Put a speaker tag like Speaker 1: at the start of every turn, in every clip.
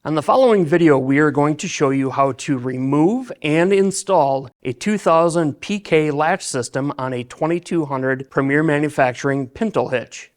Speaker 1: On the following video, we are going to show you how to remove and install a 2000 PK latch system on a 2200 Premier Manufacturing pintle hitch.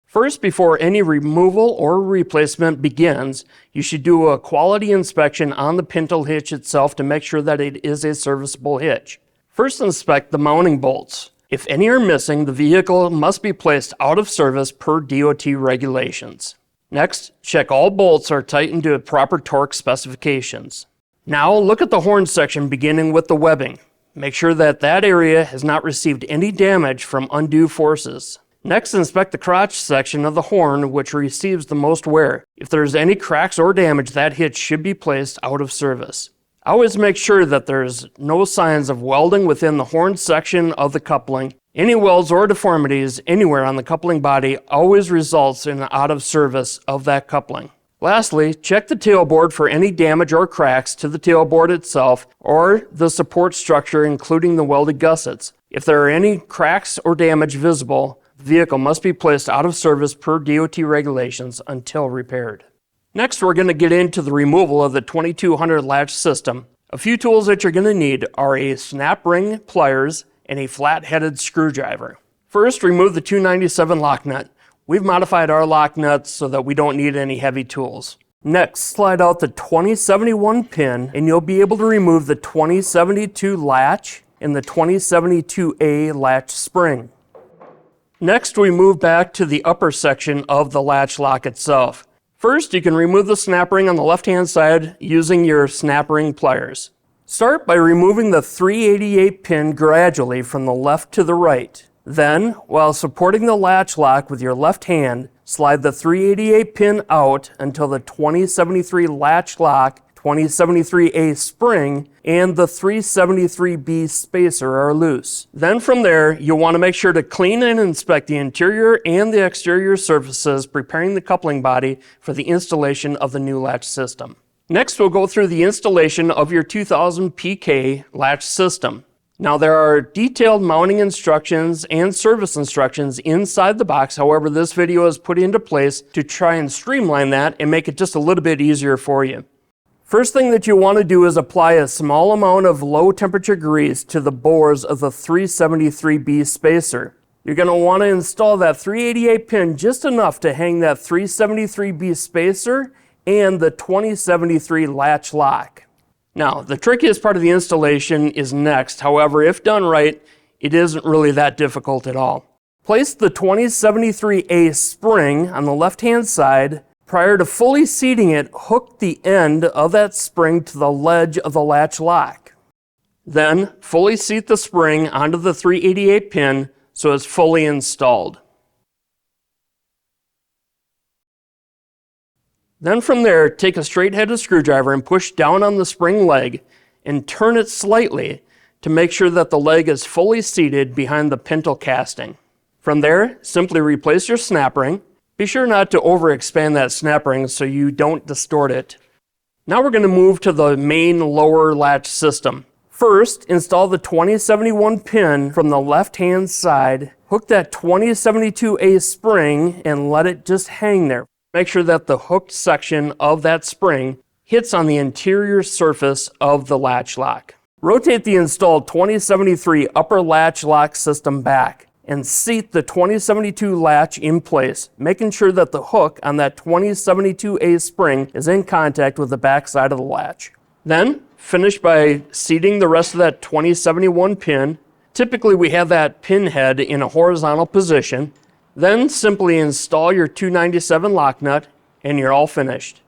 Speaker 1: First, before any removal or replacement begins, you should do a quality inspection on the pintle hitch itself to make sure that it is a serviceable hitch. First, inspect the mounting bolts. If any are missing, the vehicle must be placed out of service per DOT regulations. Next, check all bolts are tightened to proper torque specifications. Now look at the horn section beginning with the webbing. Make sure that that area has not received any damage from undue forces. Next, inspect the crotch section of the horn, which receives the most wear. If there's any cracks or damage, that hitch should be placed out of service. Always make sure that there's no signs of welding within the horn section of the coupling. Any welds or deformities anywhere on the coupling body always results in out of service of that coupling. Lastly, check the tailboard for any damage or cracks to the tailboard itself or the support structure, including the welded gussets. If there are any cracks or damage visible, the vehicle must be placed out of service per DOT regulations until repaired. Next, we're going to get into the removal of the 2200 latch system. A few tools that you're going to need are a snap ring pliers and a flat-headed screwdriver. First, remove the 297 lock nut. We've modified our lock nuts so that we don't need any heavy tools. Next, slide out the 2071 pin and you'll be able to remove the 2072 latch and the 2072A latch spring. Next, we move back to the upper section of the latch lock itself. First, you can remove the snap ring on the left-hand side using your snap ring pliers. Start by removing the 388 pin gradually from the left to the right. Then, while supporting the latch lock with your left hand, slide the 388 pin out until the 2073 latch lock, 2073A spring, and the 373B spacer are loose. Then from there, you'll want to make sure to clean and inspect the interior and the exterior surfaces, preparing the coupling body for the installation of the new latch system. Next, we'll go through the installation of your 2000 PK latch system. Now, there are detailed mounting instructions and service instructions inside the box. However, this video is put into place to try and streamline that and make it just a little bit easier for you. First thing that you want to do is apply a small amount of low temperature grease to the bores of the 373B spacer. You're going to want to install that 388 pin just enough to hang that 373B spacer and the 2073 latch lock. Now, the trickiest part of the installation is next. However, if done right, it isn't really that difficult at all. Place the 2073A spring on the left-hand side. Prior to fully seating it, hook the end of that spring to the ledge of the latch lock. Then, fully seat the spring onto the 388 pin so it's fully installed. Then from there, take a straight-headed screwdriver and push down on the spring leg and turn it slightly to make sure that the leg is fully seated behind the pintle casting. From there, simply replace your snap ring. Be sure not to overexpand that snap ring so you don't distort it. Now we're going to move to the main lower latch system. First, install the 2071 pin from the left-hand side. Hook that 2072A spring and let it just hang there. Make sure that the hooked section of that spring hits on the interior surface of the latch lock. Rotate the installed 2073 upper latch lock system back and seat the 2072 latch in place, making sure that the hook on that 2072A spring is in contact with the back side of the latch. Then, finish by seating the rest of that 2071 pin. Typically, we have that pin head in a horizontal position. Then simply install your 297 lock nut and you're all finished.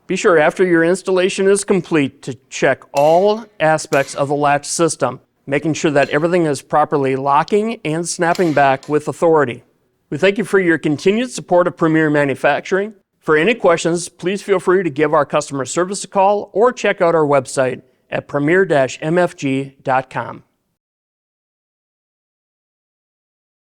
Speaker 1: Be sure after your installation is complete to check all aspects of the latch system, making sure that everything is properly locking and snapping back with authority. We thank you for your continued support of Premier Manufacturing. For any questions, please feel free to give our customer service a call or check out our website at premier-mfg.com.